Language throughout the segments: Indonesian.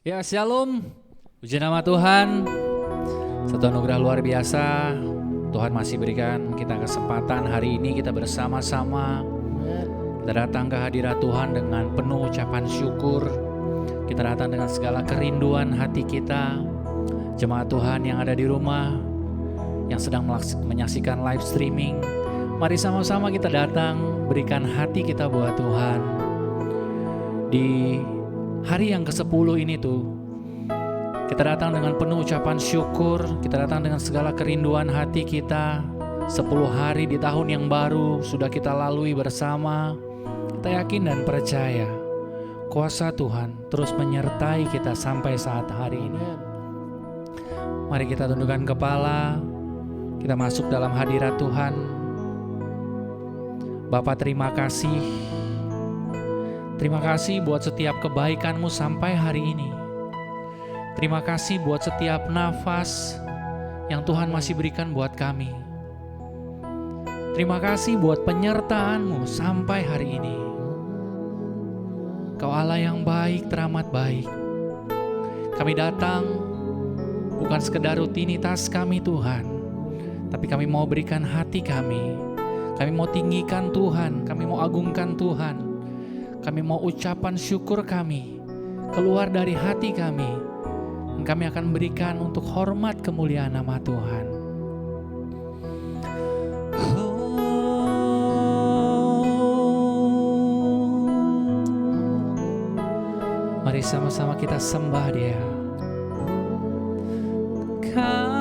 Ya, shalom. Puji nama Tuhan. Satu anugerah luar biasa. Tuhan masih berikan kita kesempatan hari ini kita bersama-sama. Kita datang ke hadirat Tuhan dengan penuh ucapan syukur. Kita datang dengan segala kerinduan hati kita. Jemaat Tuhan yang ada di rumah, yang sedang menyaksikan live streaming, mari sama-sama kita datang berikan hati kita buat Tuhan. Di hari yang ke-10 ini tuh, kita datang dengan penuh ucapan syukur, kita datang dengan segala kerinduan hati kita. 10 hari di tahun yang baru sudah kita lalui bersama. Kita yakin dan percaya kuasa Tuhan terus menyertai kita sampai saat hari ini. Mari kita tundukkan kepala, kita masuk dalam hadirat Tuhan. Bapa, terima kasih. Terima kasih buat setiap kebaikan-Mu sampai hari ini. Terima kasih buat setiap nafas yang Tuhan masih berikan buat kami. Terima kasih buat penyertaan-Mu sampai hari ini. Kau Allah yang baik, teramat baik. Kami datang bukan sekedar rutinitas kami Tuhan, tapi kami mau berikan hati kami. Kami mau tinggikan Tuhan, kami mau agungkan Tuhan. Kami mau ucapan syukur kami keluar dari hati kami. Dan kami akan berikan untuk hormat kemuliaan nama Tuhan. Mari sama-sama kita sembah Dia. Kau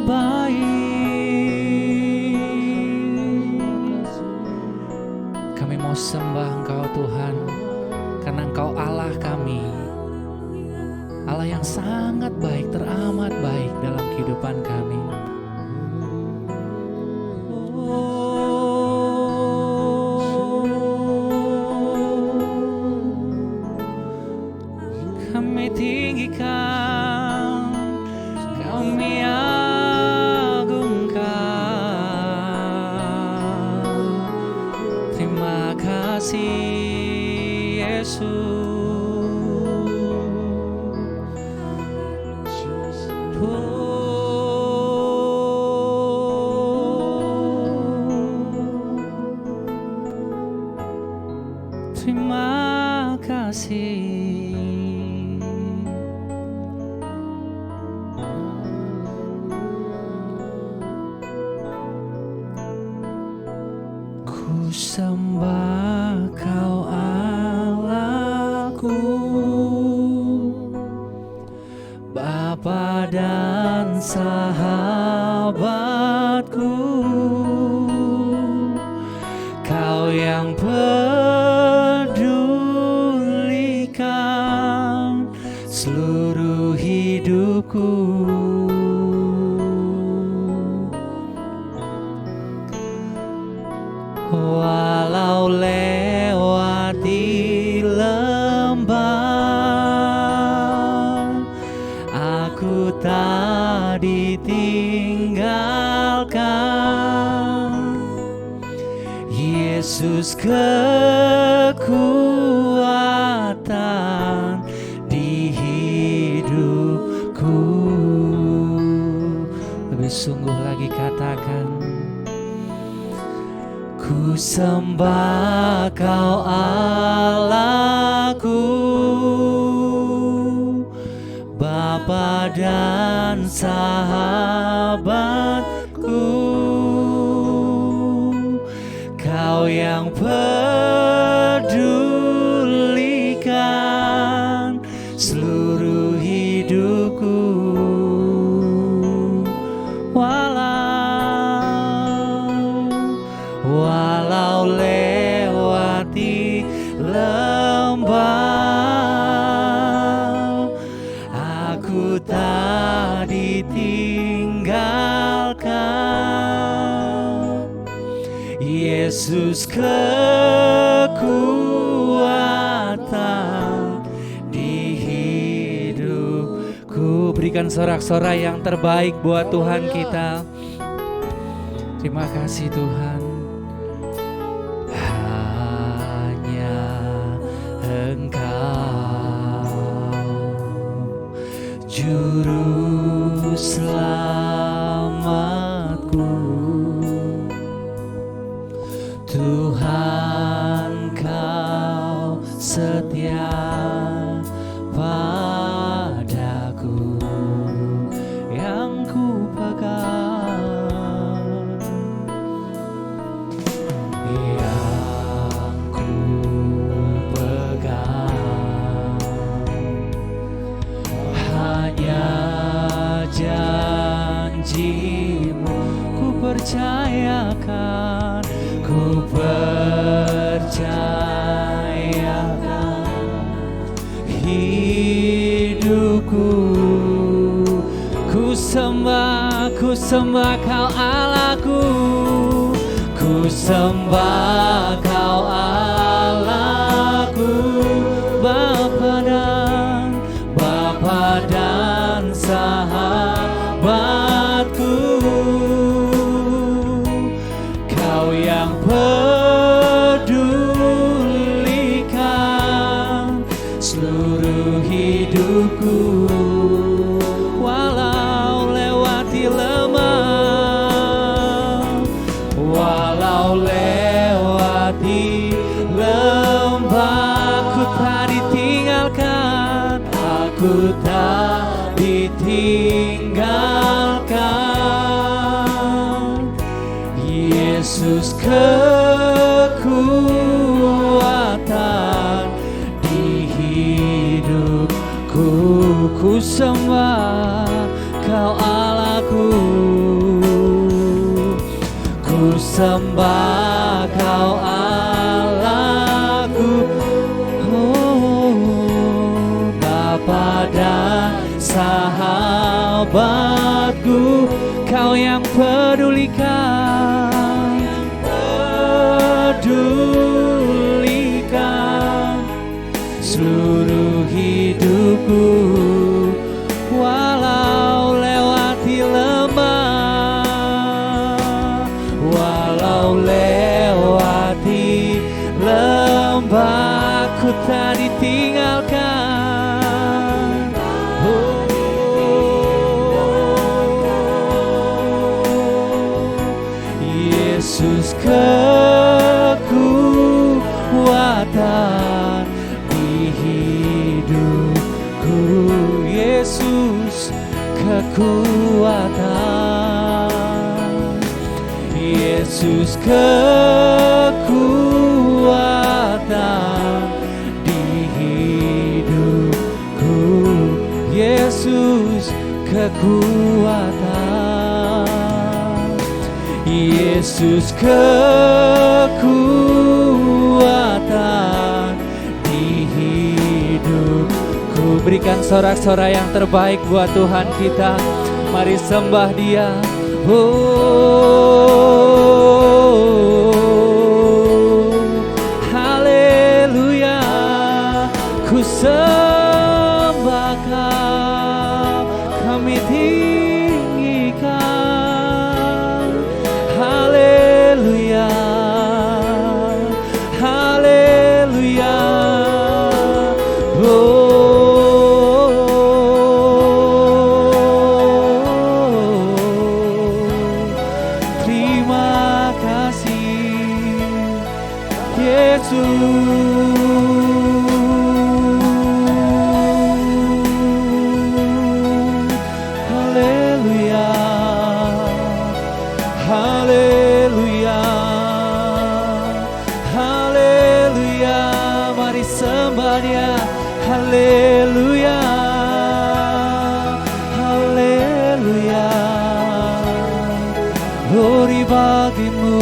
baik. Kami mau sembah Engkau Tuhan, karena Engkau Allah kami, Allah yang sangat baik, teramat baik dalam kehidupan kami. Kami tinggikan, kami Yesus. Terima kasih. Ku sembah Kau Allahku, Bapa dan sahabatku. Kau yang pedulikan seluruh hidupku. Walau lewati lembah, aku tak ditinggalkan. Yesus kekuatan di hidupku. Lebih sungguh lagi katakan, ku sembah Kau Allahku, Bapa dan sahabatku. Kau yang pedulikan seluruh hidupku. Walau lewati lembah, aku tak ditinggalkan. Yesus kekuatan di hidupku. Berikan sorak-sorai yang terbaik buat Tuhan kita. Terima kasih Tuhan. Hanya Engkau Tuhan Kau setia padaku, yang ku pegang, yang ku pegang, hanya janji-Mu ku percayakan, ku percayakan hidupku. Ku sembah Kau Allahku, ku sembah Kau Allahku, Bapa dan sahabatku. Kau yang pedulikan seluruh hidupku, walau lewati lemah, walau lewati lembah, ku tak ditinggalkan, aku tak ditinggalkan. Yesus kekuatan di hidupku, ku sembah Kau Allahku, ku sembah Kau Allahku, oh, Bapa dan sahabatku. Kau yang pedulikan seluruh hidupku, walau lewati lemah, walau lewati lembah, ku tak ditinggalkan. Yesus kekuatan di hidupku, Yesus kekuatan, Yesus kekuatan di hidupku, Yesus kekuatan, Yesus kekuatan di hidupku. Berikan sorak-sorai yang terbaik buat Tuhan kita. Mari sembah Dia. Oh, haleluya, ku sembah Kau, kami tinggikan. Haleluya, haleluya. Terima kasih Yesus. Haleluya, haleluya, haleluya. Mari sembah Dia. Haleluya, haleluya. Glory bagimu.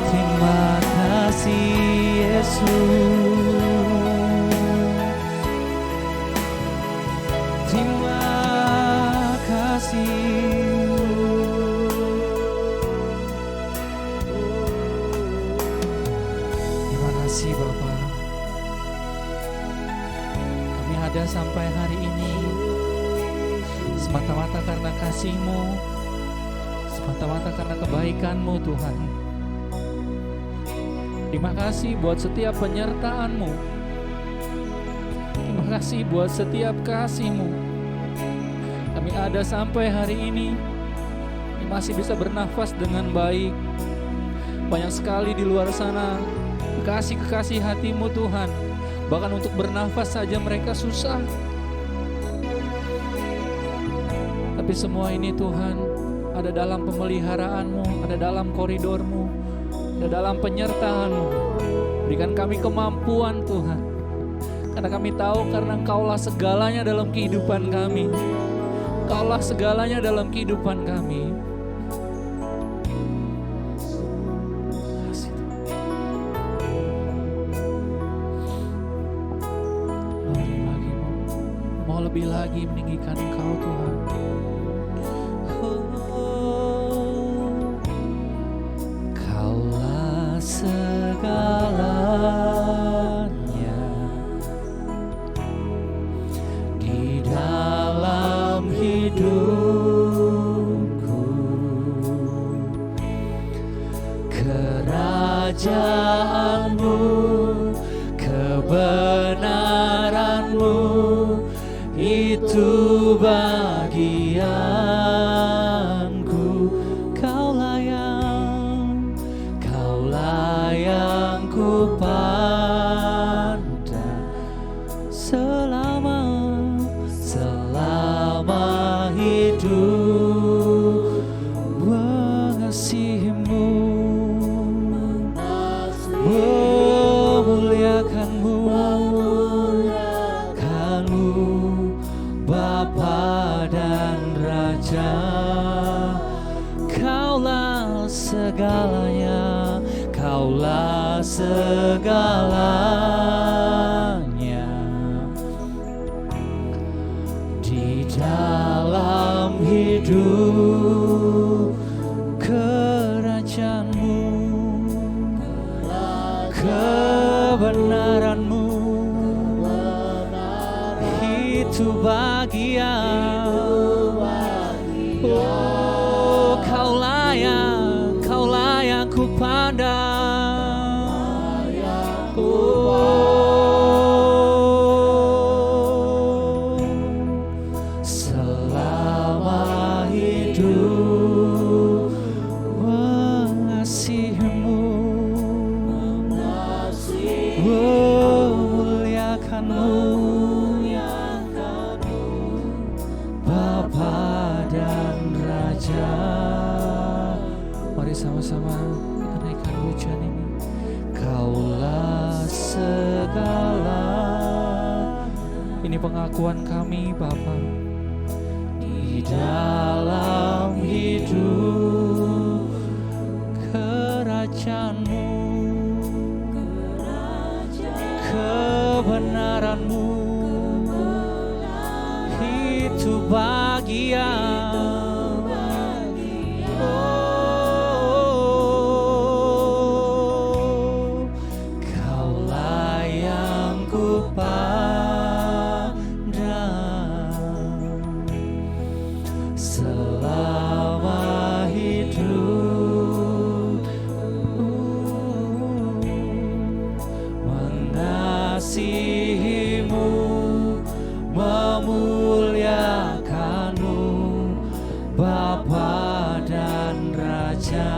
Terima kasih Yesus. Terima kasih. Terima kasih Bapa. Kami ada sampai hari ini semata-mata karena kasih-Mu, semata-mata karena kebaikan-Mu Tuhan. Terima kasih buat setiap penyertaan-Mu. Terima kasih buat setiap kasih-Mu. Kami ada sampai hari ini kami masih bisa bernafas dengan baik. Banyak sekali di luar sana kekasih-kekasih hati-Mu Tuhan, bahkan untuk bernafas saja mereka susah. Tapi semua ini Tuhan ada dalam pemeliharaan-Mu, ada dalam koridor-Mu, ada dalam penyertaan-Mu. Berikan kami kemampuan Tuhan, karena kami tahu karena Engkaulah segalanya dalam kehidupan kami. Engkaulah segalanya dalam kehidupan kami. Mau lebih lagi meninggikan Engkau Tuhan. Kaulah segalanya di dalam hidupku. Kerajaan-Mu, kebenaran-Mu, itu bagianku. Kaulah yang ku pandang selama hidup. Mengasihi-Mu, memuliakan-Mu, Bapa dan Raja. Kaulah segalanya, Kaulah segalanya di dalam hidup. Kerajaan-Mu, kebenaran-Mu, itu bagian. Oh, Kaulah yang ku pandang. Oh, selama hidup mengasihi-Mu, memuliakan-Mu, Bapa dan Raja. Mari sama-sama kita naikkan pujian ini. Kaulah segala. Ini pengakuan kami Bapa di dalam hidup. Kerajaan-Mu, kebenaran-Mu, itu bagian. Oh, Kaulah yang ku pandang selama hidup. Mengasihi-Mu, memuliakan-Mu, Bapa dan Raja.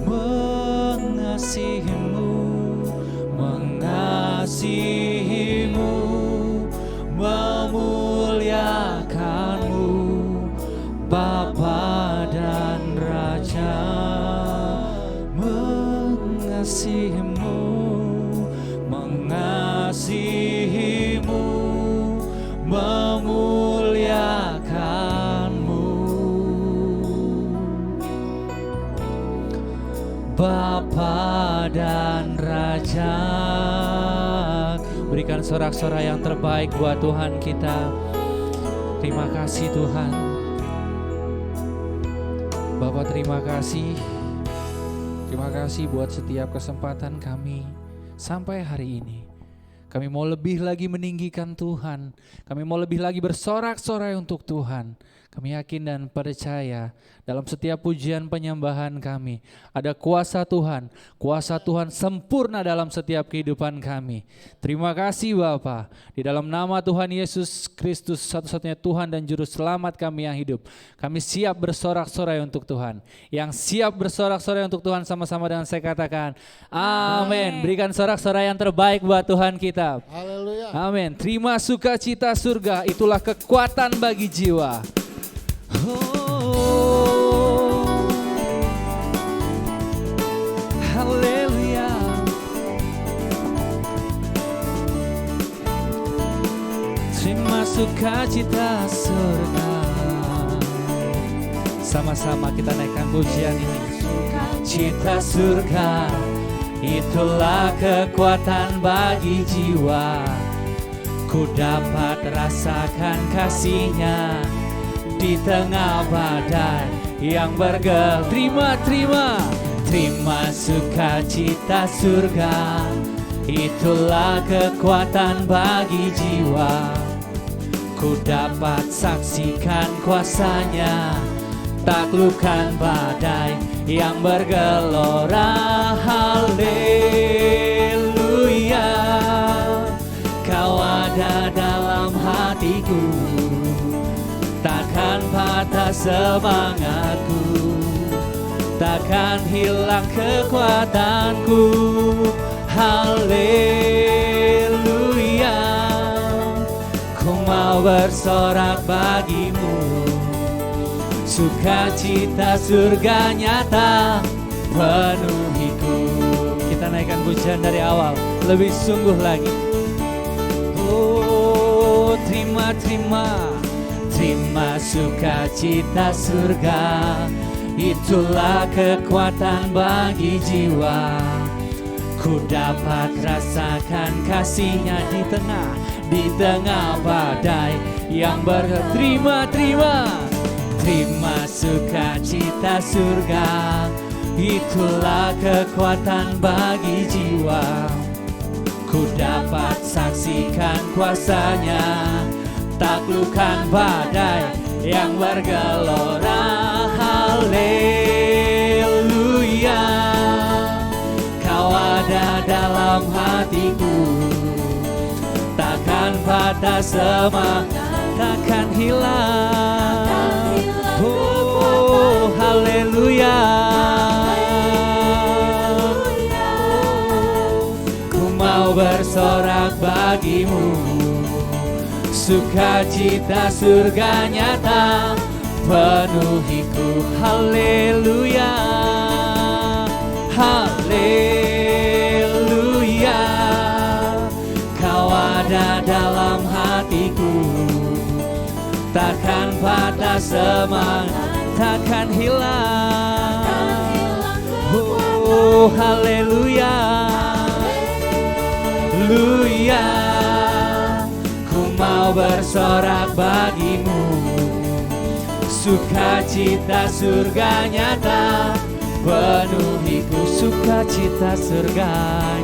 Mengasihi-Mu, mengasihi-Mu, memuliakan-Mu, Bapa dan Raja. Mengasihi-Mu, mengasihi-Mu, memuliakan-Mu, Bapa dan Raja. Berikan sorak-sorai yang terbaik buat Tuhan kita. Terima kasih Tuhan. Bapak terima kasih. Terima kasih buat setiap kesempatan kami sampai hari ini. Kami mau lebih lagi meninggikan Tuhan. Kami mau lebih lagi bersorak-sorai untuk Tuhan. Kami yakin dan percaya dalam setiap pujian penyembahan kami ada kuasa Tuhan sempurna dalam setiap kehidupan kami. Terima kasih Bapa, di dalam nama Tuhan Yesus Kristus satu-satunya Tuhan dan Juru Selamat kami yang hidup. Kami siap bersorak-sorai untuk Tuhan. Yang siap bersorak-sorai untuk Tuhan sama-sama dengan saya katakan, amin. Berikan sorak-sorai yang terbaik buat Tuhan kita. Haleluya. Amin. Terima sukacita surga, itulah kekuatan bagi jiwa. Oh, haleluya. Terima sukacita surga. Sama-sama kita naikkan pujian ini. Sukacita surga, itulah kekuatan bagi jiwa. Ku dapat rasakan kasih-Nya di tengah badai yang bergelap. Terima sukacita surga, itulah kekuatan bagi jiwa. Ku dapat saksikan kuasa-Nya, taklukkan badai yang bergelora. Haleluya, Kau ada dalam hatiku, takkan patah semangatku, takkan hilang kekuatanku. Haleluya, ku mau bersorak bagimu, sukacita surga nyata penuhiku. Kita naikkan pujian dari awal, lebih sungguh lagi. Oh, terima sukacita surga, itulah kekuatan bagi jiwa. Ku dapat rasakan kasih-Nya di tengah badai yang terima sukacita surga, itulah kekuatan bagi jiwa. Ku dapat saksikan kuasa-Nya, taklukkan badai yang bergelora. Haleluya, Kau ada dalam hatiku, takkan patah semangat, takkan hilang. Oh, haleluya, ku mau bersorak bagimu, sukacita surga nyata penuhiku. Haleluya, haleluya, Kau ada dalam hatiku, takkan patah semangat, takkan hilang. Oh, haleluya, haleluya, ku mau bersorak bagimu, sukacita surga nyata penuhiku. Sukacita surga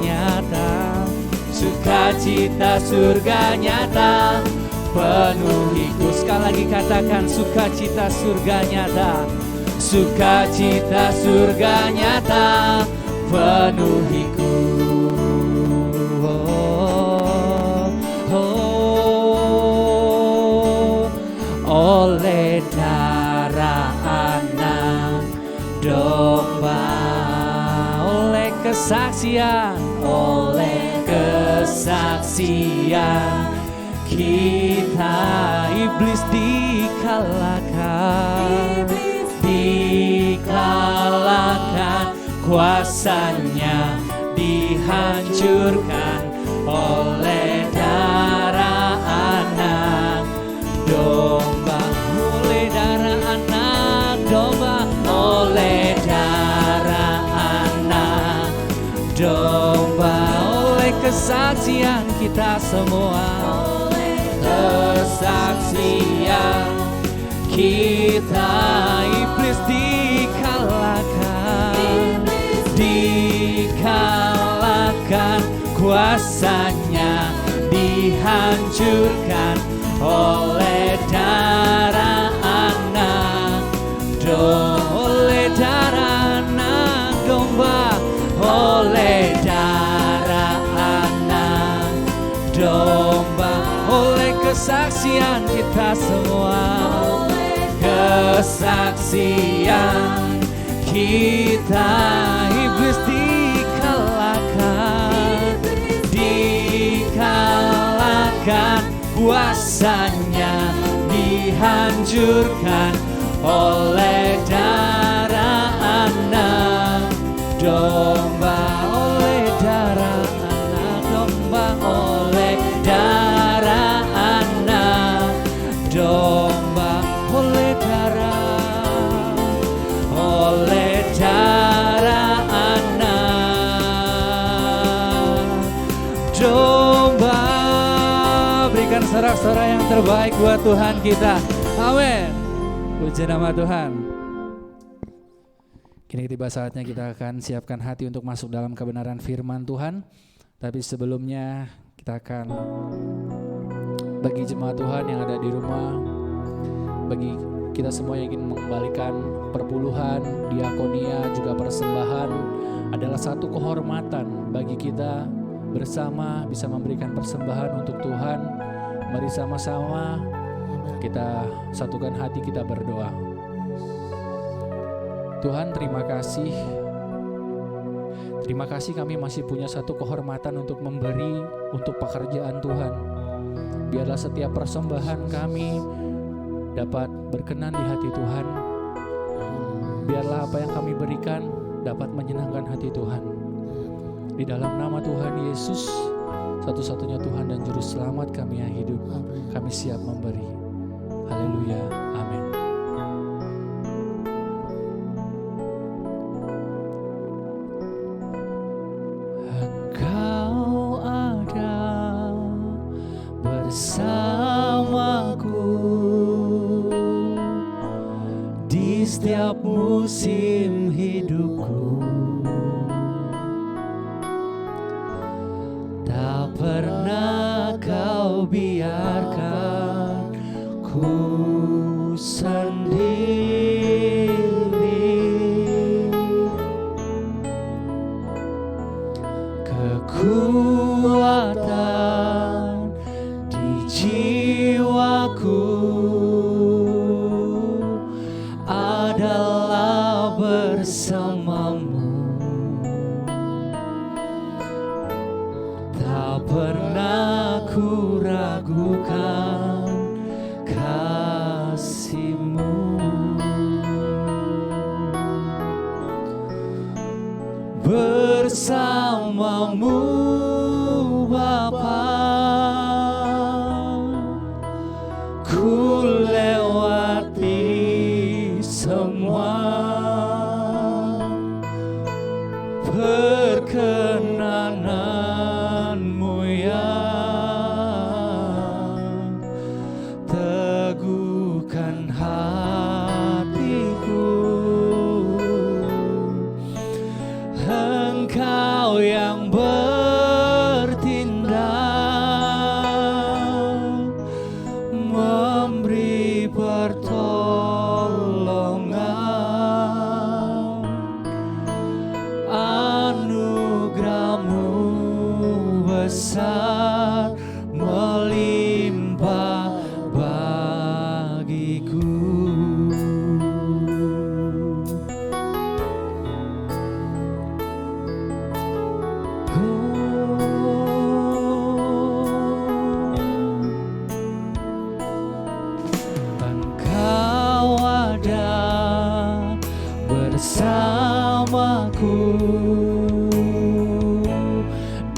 nyata, sukacita surga nyata penuhiku. Sekali lagi katakan, sukacita surga nyata, sukacita surga nyata penuhiku. Oh, oh, oleh darah anak domba, oleh kesaksian kita iblis dikalahkan, kuasanya dihancurkan oleh darah anak domba. Oleh darah anak domba, oleh darah anak domba, oleh kesaksian kita semua, kesaksian kita iblis dikalahkan, kuasanya dihancurkan oleh darah anak kita semua. Kesaksian kita, iblis dikalahkan, kuasanya dihancurkan oleh darah anak domba, oleh darah anak domba, oleh darah anak domba, oleh darah anak domba. Berikan sorak-sorai yang terbaik buat Tuhan kita. Amin. Puji nama Tuhan. Kini tiba saatnya kita akan siapkan hati untuk masuk dalam kebenaran firman Tuhan. Tapi sebelumnya kita akan bagi jemaat Tuhan yang ada di rumah, bagi kita semua yang ingin mengembalikan perpuluhan, diakonia, juga persembahan, adalah satu kehormatan bagi kita bersama bisa memberikan persembahan untuk Tuhan. Mari sama-sama kita satukan hati, kita berdoa. Tuhan, terima kasih. Terima kasih kami masih punya satu kehormatan untuk memberi untuk pekerjaan Tuhan. Biarlah setiap persembahan kami dapat berkenan di hati Tuhan. Biarlah apa yang kami berikan dapat menyenangkan hati Tuhan. Di dalam nama Tuhan Yesus, satu-satunya Tuhan dan Juru Selamat kami yang hidup, kami siap memberi. Haleluya, amin. Engkau ada bersamaku di setiap musim hidupku. Tak pernah kau biarkan ku sendiri. Kekuatan di jiwaku adalah bersamamu. Tak pernah ku ragukan kasih-Mu. Bersamamu Bapa, ku lewati semua perkenanan-Mu ya. Teguhkan hatiku, Engkau yang bertindak, memberi pertolongan, anugerah-Mu besar melimpah bagiku. Engkau ada bersamaku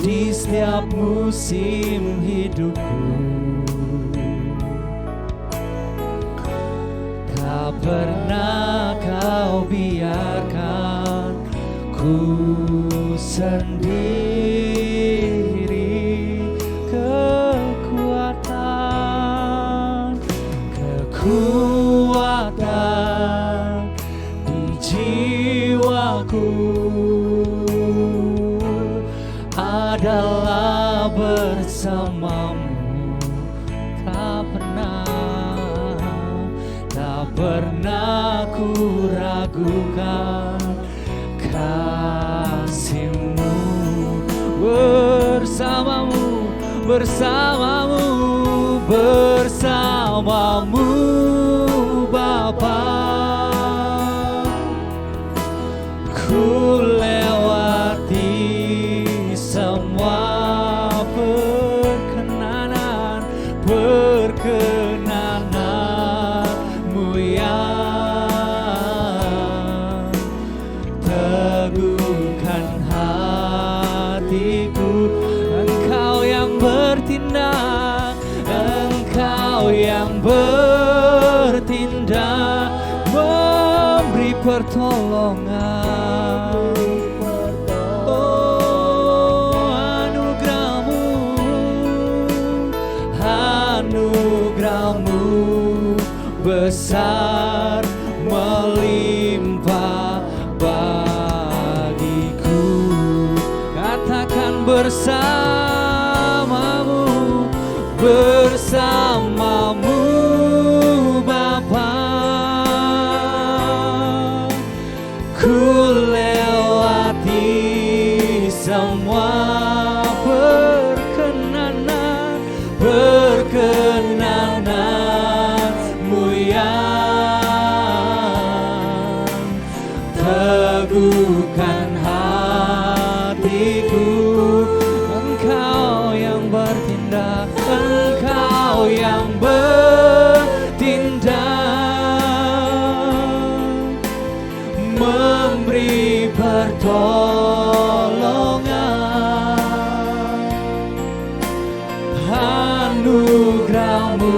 di setiap musim hidupku. Tak pernah kau biarkan ku sendiri. Kekuatan di jiwaku adalah bersamamu. Tak pernah ku ragukan kasih-Mu. Bersamamu, bersamamu, bersamamu bersamamu Bapa. Ku lewati semua perkenananmu yang teguhkan hatiku. Engkau yang bertindak, Engkau yang bertindak, memberi pertolongan. Oh, anugerahmu besar melimpah bagiku. Katakan bersamamu Bapa. Ku lewati semua perkenananmu yang teguhkan hatiku. Engkau yang bertindak, Engkau yang bertindak, memberi pertolongan. Anugerahmu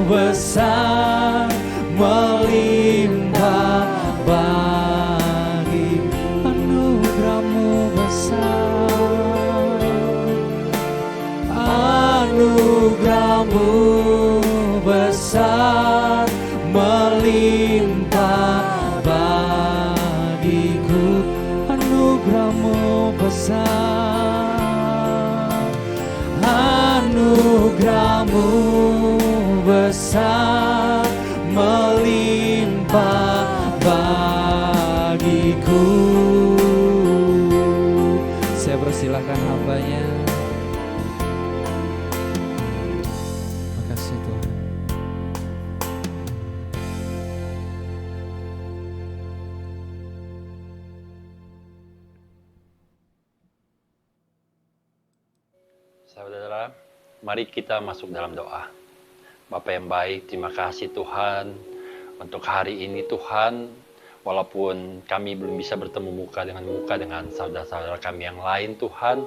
besar melimpah bagi. Anugerahmu besar, anugerahmu besar melimpah bagiku. Anugerahmu besar, anugerahmu besar melimpah bagiku. Saya persilahkan hambanya. Makasih Tuhan. Saudara, mari kita masuk dalam doa. Bapa yang baik, terima kasih Tuhan untuk hari ini Tuhan. Walaupun kami belum bisa bertemu muka dengan saudara-saudara kami yang lain Tuhan,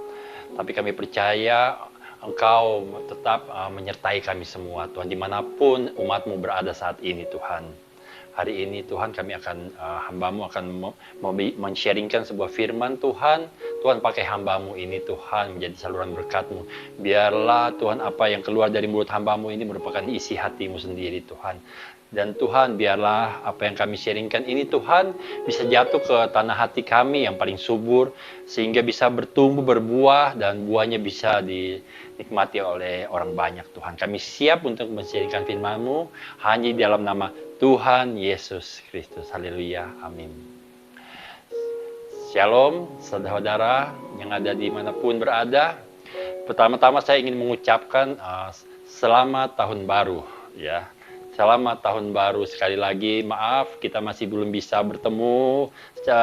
tapi kami percaya Engkau tetap menyertai kami semua Tuhan, dimanapun umat-Mu berada saat ini Tuhan. Hari ini Tuhan kami akan, hamba-Mu akan men-sharingkan sebuah firman Tuhan. Tuhan pakai hamba-Mu ini Tuhan menjadi saluran berkat-Mu. Biarlah Tuhan apa yang keluar dari mulut hamba-Mu ini merupakan isi hati-Mu sendiri Tuhan. Dan Tuhan biarlah apa yang kami sharingkan ini Tuhan bisa jatuh ke tanah hati kami yang paling subur. Sehingga bisa bertumbuh, berbuah dan buahnya bisa dinikmati oleh orang banyak Tuhan. Kami siap untuk men-sharingkan firman-Mu hanya di dalam nama Tuhan Yesus Kristus. Haleluya. Amin. Shalom saudara-saudara yang ada dimanapun berada. Pertama-tama saya ingin mengucapkan selamat tahun baru ya. Selamat tahun baru sekali lagi. Maaf kita masih belum bisa bertemu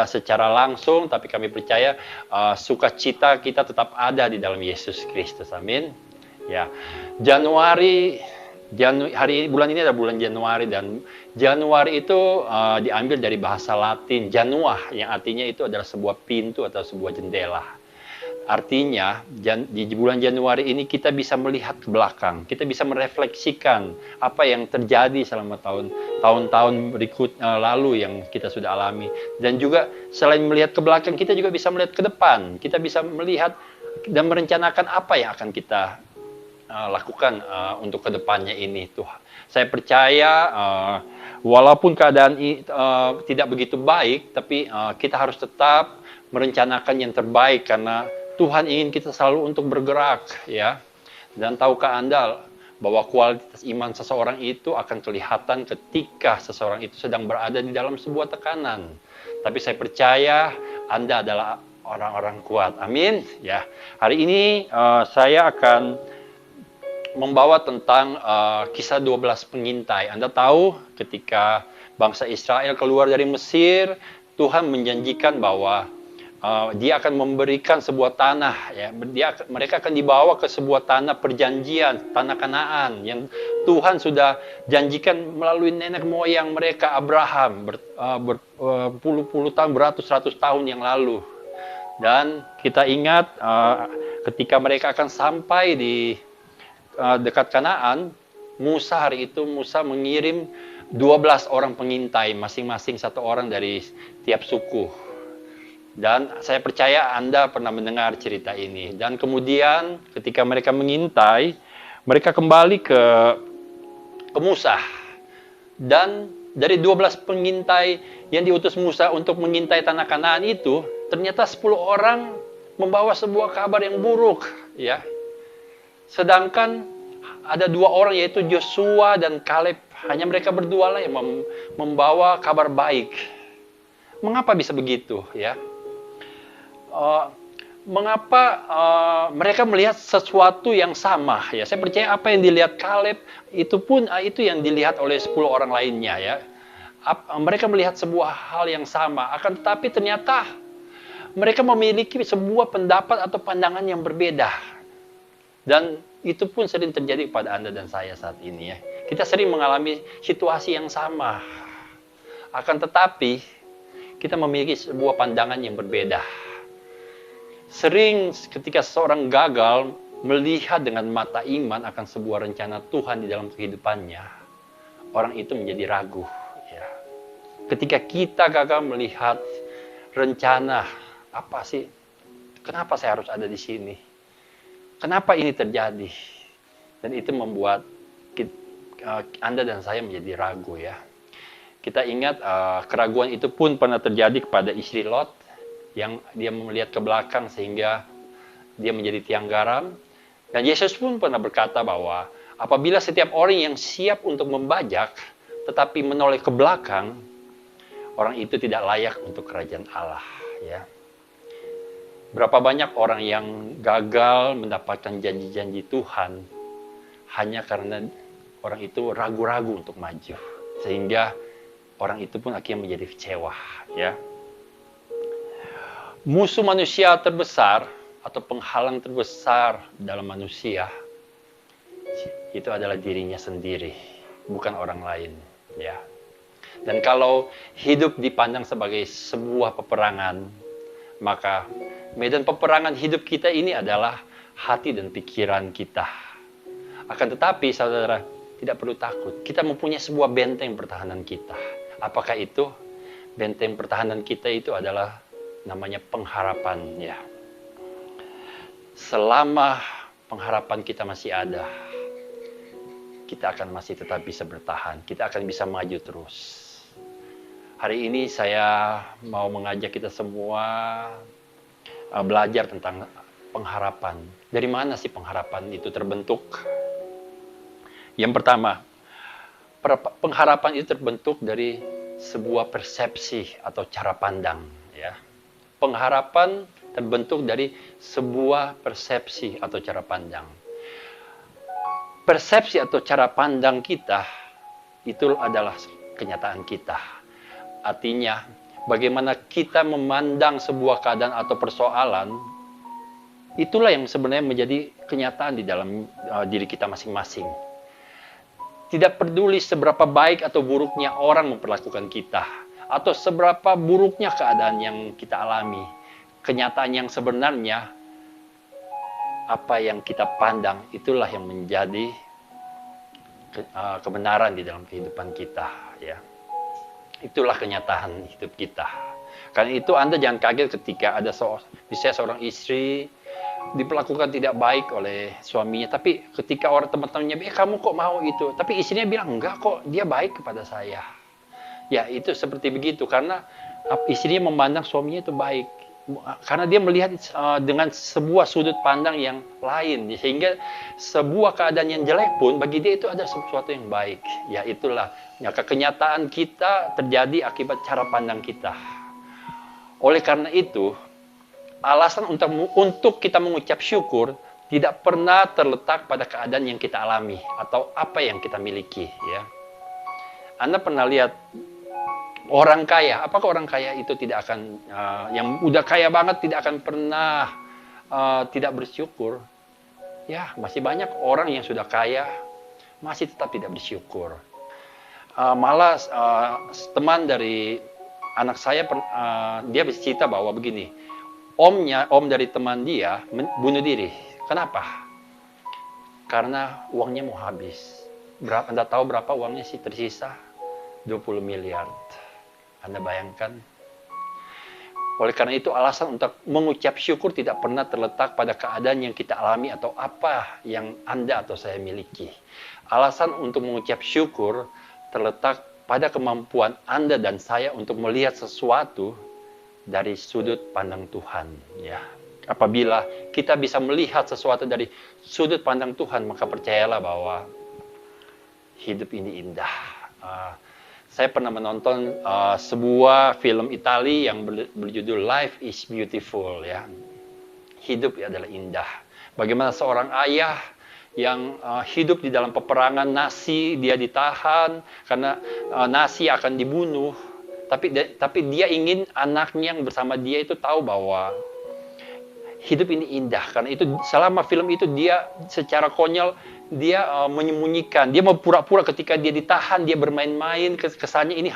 secara langsung, tapi kami percaya sukacita kita tetap ada di dalam Yesus Kristus. Amin. Ya. Bulan ini adalah bulan Januari, dan Januari itu diambil dari bahasa Latin januah, yang artinya itu adalah sebuah pintu atau sebuah jendela. Artinya di bulan Januari ini kita bisa melihat ke belakang, kita bisa merefleksikan apa yang terjadi selama tahun-tahun berikut lalu yang kita sudah alami. Dan juga selain melihat ke belakang, kita juga bisa melihat ke depan. Kita bisa melihat dan merencanakan apa yang akan kita lakukan untuk kedepannya ini Tuhan. Saya percaya walaupun keadaan tidak begitu baik, tapi kita harus tetap merencanakan yang terbaik, karena Tuhan ingin kita selalu untuk bergerak ya. Dan tahukah Anda bahwa kualitas iman seseorang itu akan kelihatan ketika seseorang itu sedang berada di dalam sebuah tekanan. Tapi saya percaya Anda adalah orang-orang kuat. Amin ya. Hari ini saya akan membawa tentang kisah 12 pengintai. Anda tahu ketika bangsa Israel keluar dari Mesir, Tuhan menjanjikan bahwa Dia akan memberikan sebuah tanah, ya. Mereka akan dibawa ke sebuah tanah perjanjian, tanah Kanaan yang Tuhan sudah janjikan melalui nenek moyang mereka Abraham berpuluh-puluh tahun, beratus-ratus tahun yang lalu. Dan kita ingat ketika mereka akan sampai di dekat Kanaan, Musa mengirim 12 orang pengintai, masing-masing satu orang dari tiap suku. Dan saya percaya Anda pernah mendengar cerita ini. Dan kemudian ketika mereka mengintai, mereka kembali ke Musa. Dan dari 12 pengintai yang diutus Musa untuk mengintai tanah Kanaan itu, ternyata 10 orang membawa sebuah kabar yang buruk, ya. Sedangkan ada 2 orang, yaitu Joshua dan Kaleb, hanya mereka berdua lah yang membawa kabar baik. Mengapa bisa begitu, ya? Mengapa mereka melihat sesuatu yang sama, ya? Saya percaya apa yang dilihat Kaleb itu yang dilihat oleh 10 orang lainnya, ya. Mereka melihat sebuah hal yang sama, akan tetapi ternyata mereka memiliki sebuah pendapat atau pandangan yang berbeda. Dan itu pun sering terjadi pada Anda dan saya saat ini, ya. Kita sering mengalami situasi yang sama. Akan tetapi kita memiliki sebuah pandangan yang berbeda. Sering ketika seseorang gagal melihat dengan mata iman akan sebuah rencana Tuhan di dalam kehidupannya, orang itu menjadi ragu, ya. Ketika kita gagal melihat rencana, apa sih? Kenapa saya harus ada di sini? Kenapa ini terjadi? Dan itu membuat Anda dan saya menjadi ragu, ya. Kita ingat keraguan itu pun pernah terjadi kepada istri Lot, yang dia melihat ke belakang sehingga dia menjadi tiang garam. Dan Yesus pun pernah berkata bahwa apabila setiap orang yang siap untuk membajak tetapi menoleh ke belakang, orang itu tidak layak untuk kerajaan Allah, ya. Berapa banyak orang yang gagal mendapatkan janji-janji Tuhan hanya karena orang itu ragu-ragu untuk maju, sehingga orang itu pun akhirnya menjadi kecewa, ya. Musuh manusia terbesar atau penghalang terbesar dalam manusia itu adalah dirinya sendiri, bukan orang lain, ya. Dan kalau hidup dipandang sebagai sebuah peperangan, maka medan peperangan hidup kita ini adalah hati dan pikiran kita. Akan tetapi, saudara, tidak perlu takut. Kita mempunyai sebuah benteng pertahanan kita. Apakah itu? Benteng pertahanan kita itu adalah namanya pengharapan, ya. Selama pengharapan kita masih ada, kita akan masih tetap bisa bertahan. Kita akan bisa maju terus. Hari ini saya mau mengajak kita semua belajar tentang pengharapan. Dari mana sih pengharapan itu terbentuk? Yang pertama, pengharapan itu terbentuk dari sebuah persepsi atau cara pandang, ya. Pengharapan terbentuk dari sebuah persepsi atau cara pandang. Persepsi atau cara pandang kita itu adalah kenyataan kita. Artinya, bagaimana kita memandang sebuah keadaan atau persoalan, itulah yang sebenarnya menjadi kenyataan di dalam diri kita masing-masing. Tidak peduli seberapa baik atau buruknya orang memperlakukan kita, atau seberapa buruknya keadaan yang kita alami, kenyataan yang sebenarnya, apa yang kita pandang, itulah yang menjadi kebenaran di dalam kehidupan kita, ya. Itulah kenyataan hidup kita. Karena itu Anda jangan kaget ketika ada misalnya seorang istri diperlakukan tidak baik oleh suaminya, tapi ketika orang teman-temannya, kamu kok mau itu? Tapi istrinya bilang, enggak kok, dia baik kepada saya. Ya, itu seperti begitu, karena istrinya memandang suaminya itu baik. Karena dia melihat dengan sebuah sudut pandang yang lain, sehingga sebuah keadaan yang jelek pun bagi dia itu ada sesuatu yang baik. Ya, itulah, ya, kenyataan kita terjadi akibat cara pandang kita. Oleh karena itu, alasan untuk kita mengucap syukur tidak pernah terletak pada keadaan yang kita alami atau apa yang kita miliki, ya. Anda pernah lihat orang kaya? Apakah orang kaya itu tidak akan yang udah kaya banget tidak akan pernah tidak bersyukur? Ya, masih banyak orang yang sudah kaya masih tetap tidak bersyukur. Malah teman dari anak saya dia bercerita bahwa begini, om dari teman dia bunuh diri. Kenapa? Karena uangnya mau habis. Anda tahu berapa uangnya sih tersisa? 20 miliar. Anda bayangkan? Oleh karena itu alasan untuk mengucap syukur tidak pernah terletak pada keadaan yang kita alami atau apa yang Anda atau saya miliki. Alasan untuk mengucap syukur terletak pada kemampuan Anda dan saya untuk melihat sesuatu dari sudut pandang Tuhan, ya. Apabila kita bisa melihat sesuatu dari sudut pandang Tuhan, maka percayalah bahwa hidup ini indah. Saya pernah menonton sebuah film Italia yang berjudul Life is Beautiful, ya. Hidup adalah indah. Bagaimana seorang ayah yang hidup di dalam peperangan, nasi dia ditahan karena nasi akan dibunuh, tapi dia ingin anaknya yang bersama dia itu tahu bahwa hidup ini indah. Karena itu selama film itu dia secara konyol dia menyembunyikan, dia mau pura-pura ketika dia ditahan, dia bermain-main, kesannya ini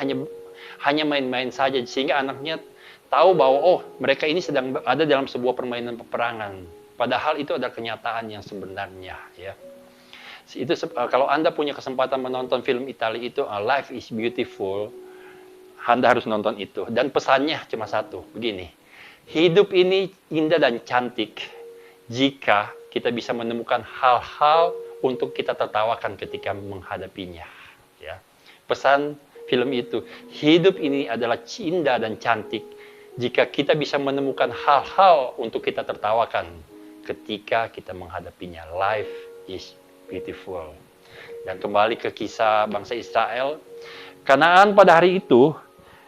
hanya main-main saja, sehingga anaknya tahu bahwa oh, mereka ini sedang ada dalam sebuah permainan peperangan. Padahal itu adalah kenyataan yang sebenarnya, ya. Itu kalau Anda punya kesempatan menonton film Italia itu Life is Beautiful, Anda harus nonton itu. Dan pesannya cuma satu, begini. Hidup ini indah dan cantik jika kita bisa menemukan hal-hal untuk kita tertawakan ketika menghadapinya, ya. Pesan film itu, hidup ini adalah indah dan cantik jika kita bisa menemukan hal-hal untuk kita tertawakan ketika kita menghadapinya. Life is beautiful. Dan kembali ke kisah bangsa Israel, Kanaan pada hari itu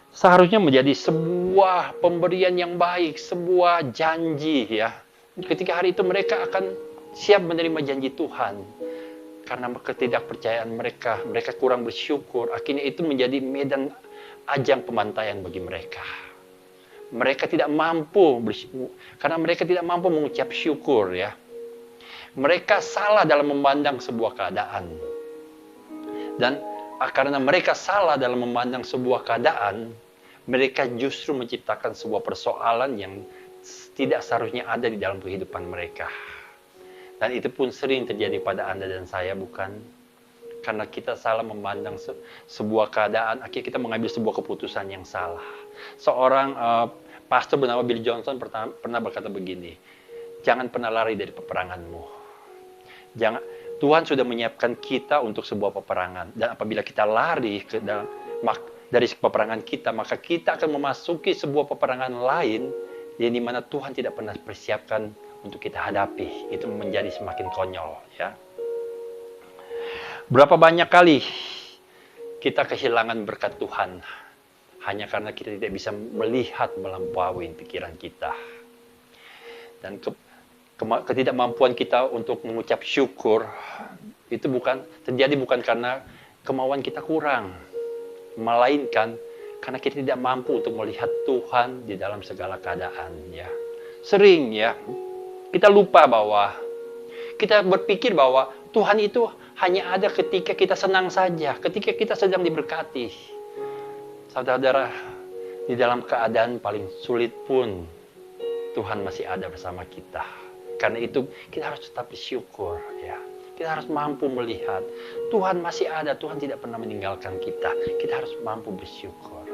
seharusnya menjadi sebuah pemberian yang baik, sebuah janji, ya. Ketika hari itu mereka akan siap menerima janji Tuhan. Karena ketidakpercayaan mereka kurang bersyukur, akhirnya itu menjadi medan ajang pembantaian bagi mereka. Mereka tidak mampu karena mereka tidak mampu mengucap syukur, ya. Mereka salah dalam memandang sebuah keadaan. Dan karena mereka salah dalam memandang sebuah keadaan, mereka justru menciptakan sebuah persoalan yang tidak seharusnya ada di dalam kehidupan mereka. Dan itu pun sering terjadi pada Anda dan saya, bukan? Karena kita salah memandang sebuah keadaan, akhirnya kita mengambil sebuah keputusan yang salah. Seorang pastor bernama Bill Johnson pernah berkata begini, jangan pernah lari dari peperanganmu. Tuhan sudah menyiapkan kita untuk sebuah peperangan. Dan apabila kita lari dari peperangan kita, maka kita akan memasuki sebuah peperangan lain yang dimana Tuhan tidak pernah persiapkan untuk kita hadapi. Itu menjadi semakin konyol, ya. Berapa banyak kali kita kehilangan berkat Tuhan hanya karena kita tidak bisa melihat melampaui pikiran kita. Dan ketidakmampuan kita untuk mengucap syukur itu terjadi bukan karena kemauan kita kurang, melainkan karena kita tidak mampu untuk melihat Tuhan di dalam segala keadaan, ya. Sering, ya, kita lupa bahwa kita berpikir bahwa Tuhan itu hanya ada ketika kita senang saja, ketika kita sedang diberkati. Saudara-saudara, di dalam keadaan paling sulit pun Tuhan masih ada bersama kita. Karena itu kita harus tetap bersyukur, ya. Kita harus mampu melihat Tuhan masih ada, Tuhan tidak pernah meninggalkan kita. Kita harus mampu bersyukur.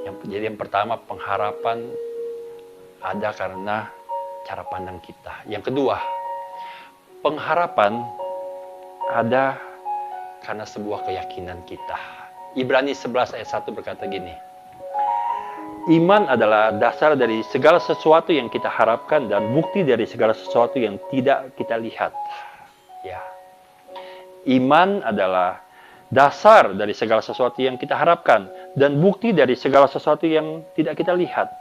Jadi yang pertama, pengharapan ada karena cara pandang kita. Yang kedua, pengharapan ada karena sebuah keyakinan kita. Ibrani 11 ayat 1 berkata gini, iman adalah dasar dari segala sesuatu yang kita harapkan dan bukti dari segala sesuatu yang tidak kita lihat. Ya. Iman adalah dasar dari segala sesuatu yang kita harapkan dan bukti dari segala sesuatu yang tidak kita lihat.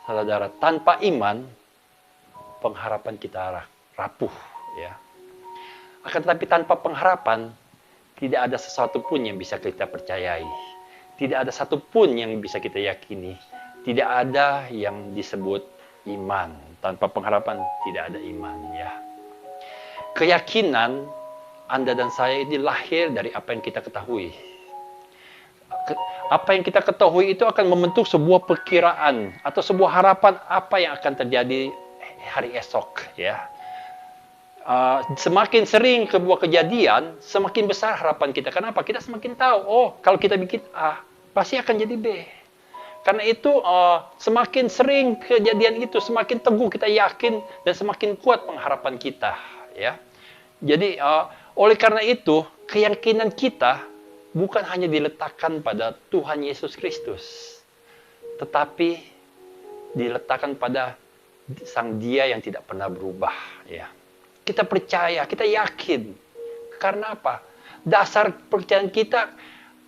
Saudara, tanpa iman, pengharapan kita rapuh, ya. Akan tetapi tanpa pengharapan, tidak ada sesuatu pun yang bisa kita percayai. Tidak ada satu pun yang bisa kita yakini. Tidak ada yang disebut iman. Tanpa pengharapan tidak ada iman, ya. Keyakinan Anda dan saya ini lahir dari apa yang kita ketahui. Apa yang kita ketahui itu akan membentuk sebuah perkiraan atau sebuah harapan apa yang akan terjadi hari esok, ya. Semakin sering sebuah kejadian, semakin besar harapan kita. Kenapa? Kita semakin tahu, oh kalau kita bikin A, pasti akan jadi B. Karena itu semakin sering kejadian itu, semakin teguh kita yakin dan semakin kuat pengharapan kita, ya. Jadi oleh karena itu keyakinan kita bukan hanya diletakkan pada Tuhan Yesus Kristus, tetapi diletakkan pada Sang Dia yang tidak pernah berubah, ya. Kita percaya, kita yakin. Karena apa? Dasar percayaan kita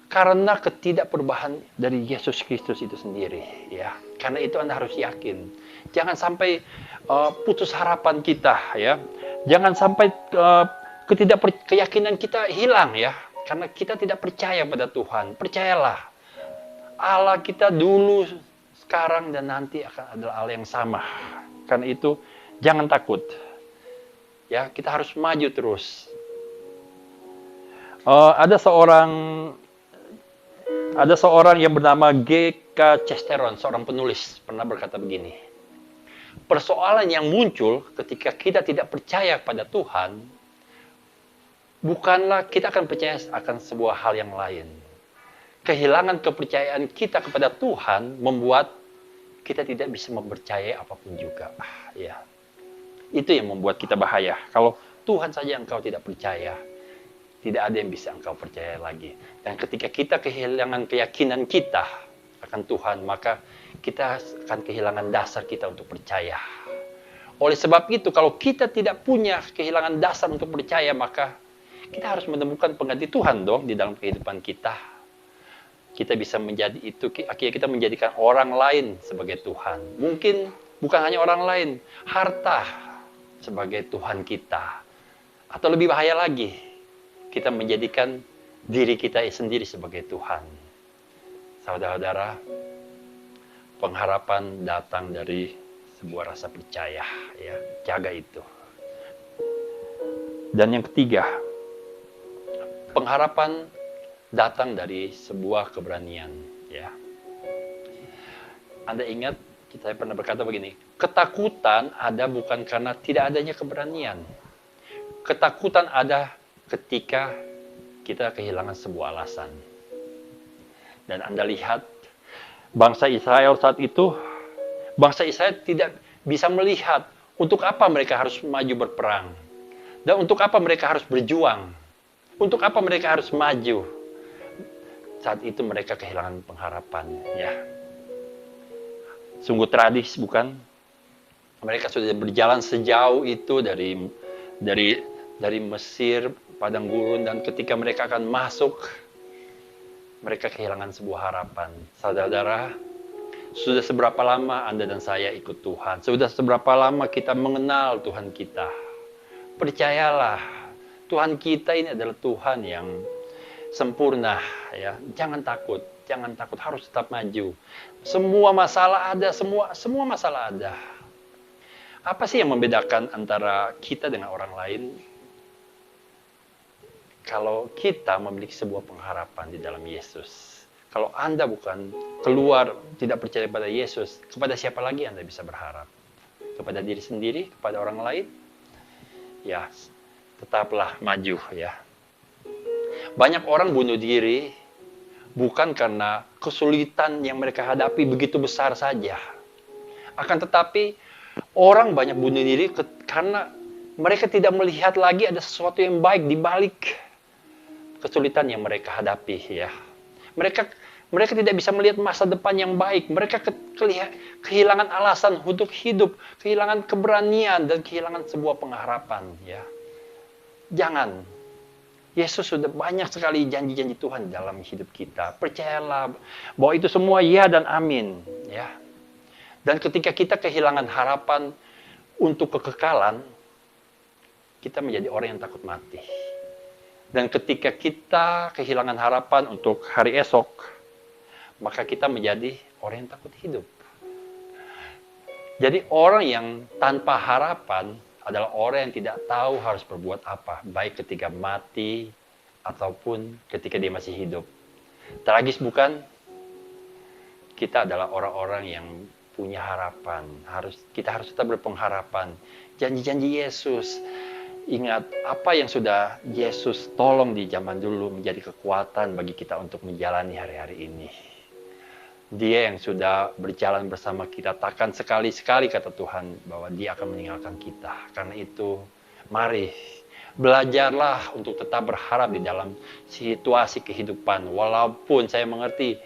karena ketidakperubahan dari Yesus Kristus itu sendiri, ya. Karena itu Anda harus yakin. Jangan sampai putus harapan kita, ya. Jangan sampai keyakinan kita hilang, ya. Karena kita tidak percaya pada Tuhan. Percayalah, Allah kita dulu, sekarang, dan nanti akan adalah Allah yang sama. Karena itu, jangan takut. Ya, kita harus maju terus. Ada seorang yang bernama G.K. Chesterton, seorang penulis, pernah berkata begini. Persoalan yang muncul ketika kita tidak percaya pada Tuhan, bukanlah kita akan percaya akan sebuah hal yang lain. Kehilangan kepercayaan kita kepada Tuhan membuat kita tidak bisa mempercayai apapun juga. Ya. Itu yang membuat kita bahaya. Kalau Tuhan saja engkau tidak percaya, tidak ada yang bisa engkau percaya lagi. Dan ketika kita kehilangan keyakinan kita akan Tuhan, maka kita akan kehilangan dasar kita untuk percaya. Oleh sebab itu, kalau kita tidak punya kehilangan dasar untuk percaya, maka kita harus menemukan pengganti Tuhan dong di dalam kehidupan kita. Kita bisa menjadi itu, akhirnya kita menjadikan orang lain sebagai Tuhan. Mungkin bukan hanya orang lain, harta sebagai Tuhan kita. Atau lebih bahaya lagi, kita menjadikan diri kita sendiri sebagai Tuhan. Saudara-saudara, pengharapan datang dari sebuah rasa percaya, ya. Jaga itu. Dan yang ketiga, pengharapan datang dari sebuah keberanian, ya. Anda ingat, saya pernah berkata begini, ketakutan ada bukan karena tidak adanya keberanian. Ketakutan ada ketika kita kehilangan sebuah alasan. Dan Anda lihat, bangsa Israel saat itu, bangsa Israel tidak bisa melihat untuk apa mereka harus maju berperang. Dan untuk apa mereka harus berjuang. Untuk apa mereka harus maju. Saat itu mereka kehilangan pengharapan, ya. Sungguh tragis, bukan? Mereka sudah berjalan sejauh itu dari Mesir, padang gurun, dan ketika mereka akan masuk, mereka kehilangan sebuah harapan. Saudara-saudara, sudah seberapa lama Anda dan saya ikut Tuhan? Sudah seberapa lama kita mengenal Tuhan kita? Percayalah, Tuhan kita ini adalah Tuhan yang sempurna, ya. Jangan takut, harus tetap maju. Semua masalah ada, semua masalah ada. Apa sih yang membedakan antara kita dengan orang lain? Kalau kita memiliki sebuah pengharapan di dalam Yesus. Kalau Anda bukan keluar, tidak percaya pada Yesus, kepada siapa lagi Anda bisa berharap? Kepada diri sendiri, kepada orang lain? Ya, tetaplah maju, ya. Banyak orang bunuh diri bukan karena kesulitan yang mereka hadapi begitu besar saja. Akan tetapi orang banyak bunuh diri karena mereka tidak melihat lagi ada sesuatu yang baik di balik kesulitan yang mereka hadapi, ya. Mereka tidak bisa melihat masa depan yang baik. Mereka kehilangan alasan untuk hidup, kehilangan keberanian dan kehilangan sebuah pengharapan, ya. Jangan. Yesus sudah banyak sekali janji-janji Tuhan dalam hidup kita. Percayalah bahwa itu semua ya dan amin, ya. Dan ketika kita kehilangan harapan untuk kekekalan, kita menjadi orang yang takut mati. Dan ketika kita kehilangan harapan untuk hari esok, maka kita menjadi orang yang takut hidup. Jadi orang yang tanpa harapan adalah orang yang tidak tahu harus berbuat apa, baik ketika mati ataupun ketika dia masih hidup. Tragis bukan? Kita adalah orang-orang yang punya harapan. Kita harus tetap berpengharapan. Janji-janji Yesus. Ingat apa yang sudah Yesus tolong di zaman dulu menjadi kekuatan bagi kita untuk menjalani hari-hari ini. Dia yang sudah berjalan bersama kita, takkan sekali-sekali kata Tuhan bahwa Dia akan meninggalkan kita. Karena itu, mari belajarlah untuk tetap berharap di dalam situasi kehidupan. Walaupun saya mengerti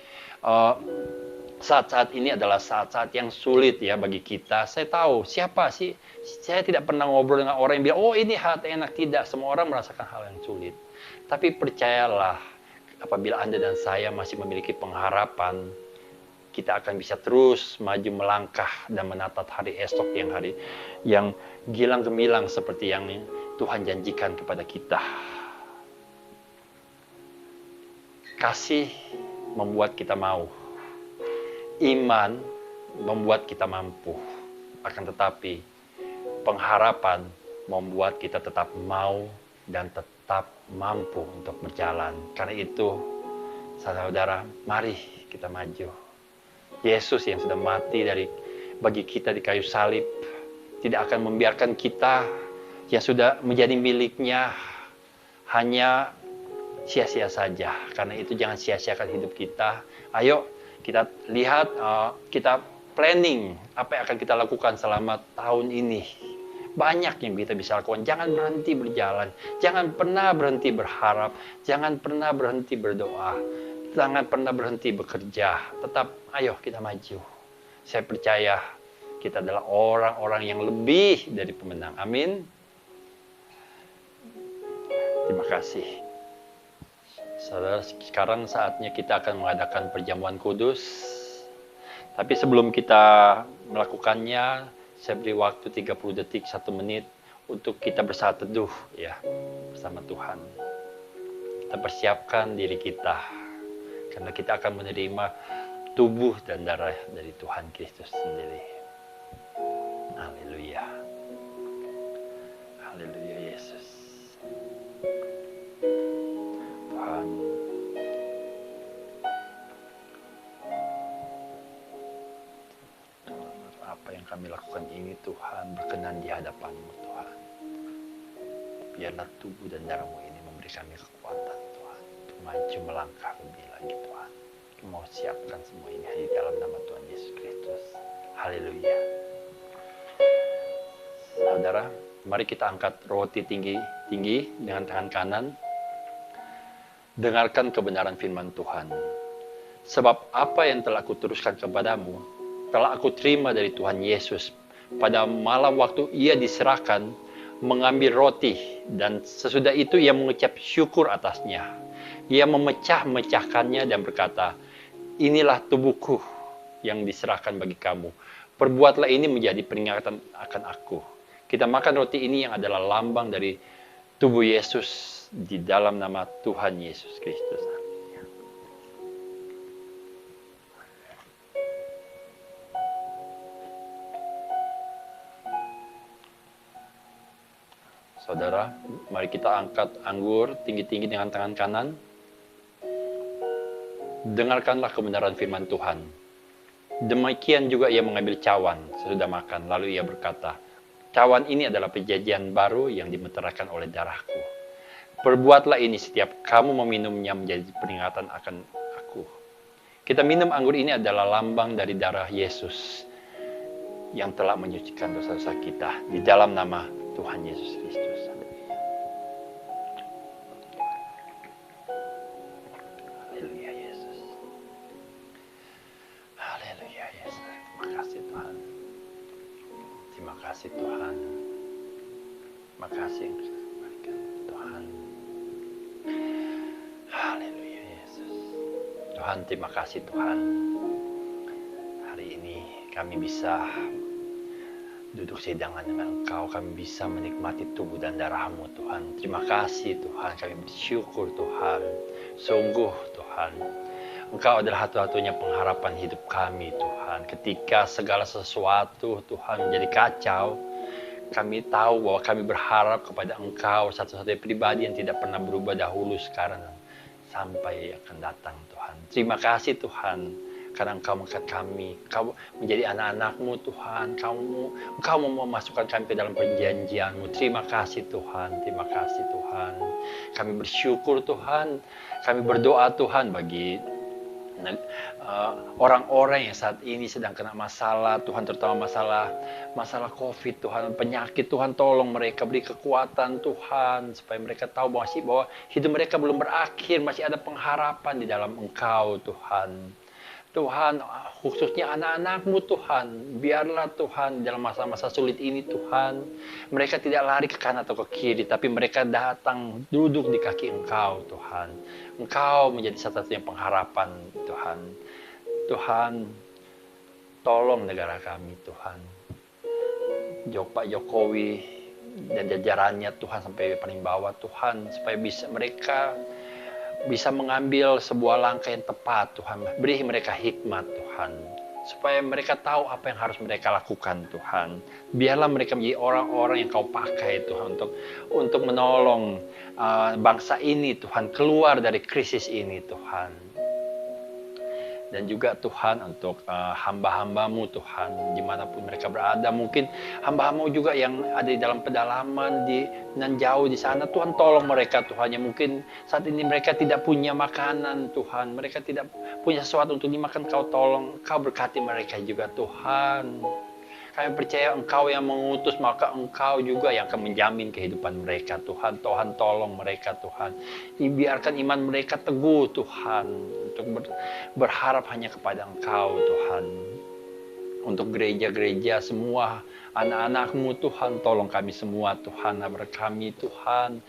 saat-saat ini adalah saat-saat yang sulit ya bagi kita. Saya tahu siapa sih. Saya tidak pernah ngobrol dengan orang yang bilang, oh ini hal enak. Tidak, semua orang merasakan hal yang sulit. Tapi percayalah, apabila Anda dan saya masih memiliki pengharapan, kita akan bisa terus maju melangkah dan menatap hari esok yang gilang gemilang seperti yang Tuhan janjikan kepada kita. Kasih membuat kita mau. Iman membuat kita mampu. Akan tetapi, pengharapan membuat kita tetap mau dan tetap mampu untuk berjalan. Karena itu, saudara, mari kita maju. Yesus yang sudah mati bagi kita di kayu salib tidak akan membiarkan kita yang sudah menjadi miliknya hanya sia-sia saja. Karena itu jangan sia-siakan hidup kita. Ayo kita lihat, kita planning apa yang akan kita lakukan selama tahun ini. Banyak yang kita bisa lakukan. Jangan berhenti berjalan. Jangan pernah berhenti berharap. Jangan pernah berhenti berdoa. Jangan pernah berhenti bekerja. Tetap, ayo kita maju. Saya percaya kita adalah orang-orang yang lebih dari pemenang. Amin. Terima kasih. Saudara, sekarang saatnya kita akan mengadakan perjamuan kudus. Tapi sebelum kita melakukannya, saya beri waktu 30 detik, 1 menit untuk kita bersaat teduh ya bersama Tuhan. Kita persiapkan diri kita. Karena kita akan menerima tubuh dan darah dari Tuhan Kristus sendiri. Haleluya. Haleluya Yesus. Tuhan. Apa yang kami lakukan ini Tuhan berkenan di hadapan-Mu Tuhan. Biarlah tubuh dan darah-Mu ini memberi kami kekuatan Tuhan. Untuk maju melangkah lebih lagi Tuhan. Kami mau siapkan semua ini di dalam nama Tuhan Yesus Kristus. Haleluya. Saudara, mari kita angkat roti tinggi-tinggi dengan tangan kanan. Dengarkan kebenaran firman Tuhan. Sebab apa yang telah aku teruskan kepadamu, telah aku terima dari Tuhan Yesus. Pada malam waktu Ia diserahkan, mengambil roti, dan sesudah itu Ia mengucap syukur atasnya. Ia memecah-mecahkannya dan berkata, inilah tubuhku yang diserahkan bagi kamu. Perbuatlah ini menjadi peringatan akan aku. Kita makan roti ini yang adalah lambang dari tubuh Yesus di dalam nama Tuhan Yesus Kristus. Saudara, mari kita angkat anggur tinggi-tinggi dengan tangan kanan. Dengarkanlah kebenaran firman Tuhan. Demikian juga Ia mengambil cawan sesudah makan. Lalu Ia berkata, cawan ini adalah perjanjian baru yang dimeteraikan oleh darahku. Perbuatlah ini setiap kamu meminumnya menjadi peringatan akan aku. Kita minum anggur ini adalah lambang dari darah Yesus yang telah menyucikan dosa-dosa kita di dalam nama Tuhan Yesus Kristus. Haleluya Yesus. Haleluya Yesus. Terima kasih Tuhan. Terima kasih Tuhan. Terima kasih yang berikan Tuhan. Haleluya Yesus. Tuhan, terima kasih Tuhan. Hari ini kami bisa duduk sehidangan dengan Engkau, kami bisa menikmati tubuh dan darah-Mu Tuhan. Terima kasih Tuhan, kami bersyukur Tuhan. Sungguh Tuhan, Engkau adalah satu-satunya pengharapan hidup kami Tuhan. Ketika segala sesuatu Tuhan menjadi kacau, kami tahu bahwa kami berharap kepada Engkau, satu-satunya pribadi yang tidak pernah berubah dahulu, sekarang, sampai akan datang Tuhan. Terima kasih Tuhan, karena Engkau mengangkat kami, Engkau menjadi anak-anak-Mu Tuhan, Engkau mau memasukkan kami ke dalam perjanjian-Mu. Terima kasih Tuhan, terima kasih Tuhan. Kami bersyukur Tuhan, kami berdoa Tuhan bagi orang-orang yang saat ini sedang kena masalah Tuhan, terutama masalah COVID Tuhan, penyakit Tuhan, tolong mereka, beri kekuatan Tuhan, supaya mereka tahu bahwa hidup mereka belum berakhir, masih ada pengharapan di dalam Engkau Tuhan. Tuhan, khususnya anak-anak-Mu Tuhan, biarlah Tuhan dalam masa-masa sulit ini Tuhan, mereka tidak lari ke kanan atau ke kiri, tapi mereka datang duduk di kaki Engkau Tuhan. Engkau menjadi satu-satunya pengharapan Tuhan. Tuhan, tolong negara kami Tuhan. Pak Jokowi dan jajarannya Tuhan sampai paling bawah Tuhan, supaya mereka bisa mengambil sebuah langkah yang tepat Tuhan. Beri mereka hikmat Tuhan, supaya mereka tahu apa yang harus mereka lakukan Tuhan. Biarlah mereka menjadi orang-orang yang Kau pakai Tuhan untuk menolong bangsa ini Tuhan keluar dari krisis ini Tuhan. Dan juga Tuhan untuk hamba-hamba-Mu Tuhan, dimanapun mereka berada, mungkin hamba-Mu juga yang ada di dalam pedalaman dan jauh di sana, Tuhan tolong mereka Tuhan, yang mungkin saat ini mereka tidak punya makanan Tuhan, mereka tidak punya sesuatu untuk dimakan, Kau tolong, Kau berkati mereka juga Tuhan. Kami percaya Engkau yang mengutus, maka Engkau juga yang akan menjamin kehidupan mereka Tuhan. Tuhan tolong mereka Tuhan. Biarkan iman mereka teguh Tuhan, untuk berharap hanya kepada Engkau Tuhan. Untuk gereja-gereja semua anak-anak-Mu Tuhan, tolong kami semua Tuhan, berkami Tuhan.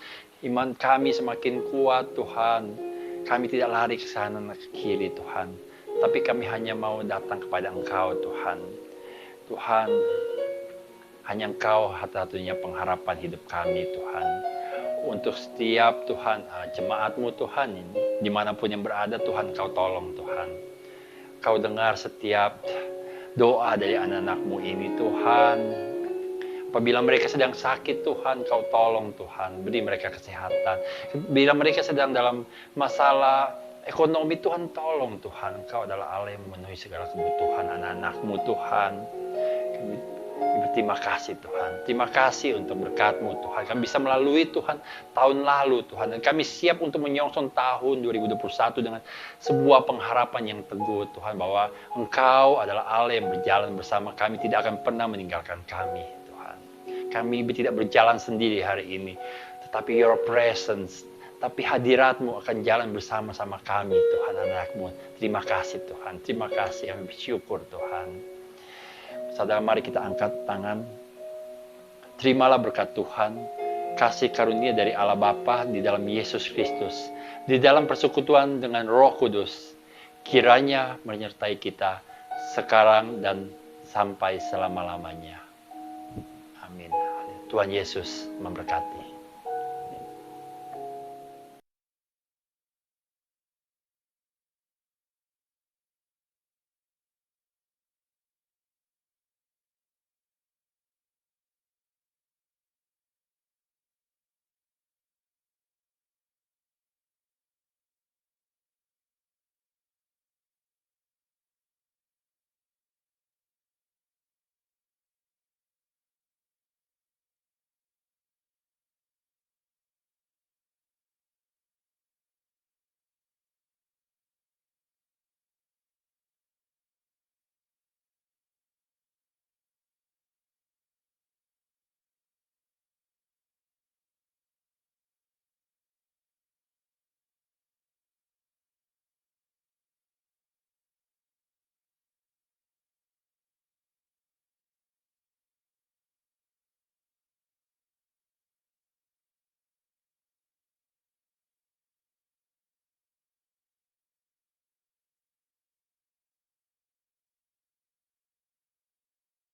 Iman kami semakin kuat Tuhan. Kami tidak lari ke sana ke kiri Tuhan, tapi kami hanya mau datang kepada Engkau Tuhan. Tuhan, hanya Engkau satu-satunya pengharapan hidup kami Tuhan. Untuk setiap Tuhan jemaat-Mu Tuhan, dimanapun yang berada Tuhan, Kau tolong Tuhan. Kau dengar setiap doa dari anak-anak-Mu ini Tuhan. Apabila mereka sedang sakit Tuhan, Kau tolong Tuhan, beri mereka kesehatan. Bila mereka sedang dalam masalah ekonomi Tuhan, tolong Tuhan. Engkau adalah Allah yang memenuhi segala kebutuhan anak-anak-Mu Tuhan. Kami berterima kasih Tuhan. Terima kasih untuk berkat-Mu Tuhan. Kami bisa melalui Tuhan tahun lalu Tuhan. Dan kami siap untuk menyongsong tahun 2021 dengan sebuah pengharapan yang teguh Tuhan. Bahwa Engkau adalah Allah yang berjalan bersama kami. Tidak akan pernah meninggalkan kami Tuhan. Kami tidak berjalan sendiri hari ini. Tetapi Your presence, tapi hadirat-Mu akan jalan bersama-sama kami Tuhan, anak-Mu. Terima kasih Tuhan. Terima kasih, kami bersyukur Tuhan. Saudara, mari kita angkat tangan. Terimalah berkat Tuhan, kasih karunia dari Allah Bapa di dalam Yesus Kristus, di dalam persekutuan dengan Roh Kudus, kiranya menyertai kita sekarang dan sampai selama-lamanya. Amin. Tuhan Yesus memberkati.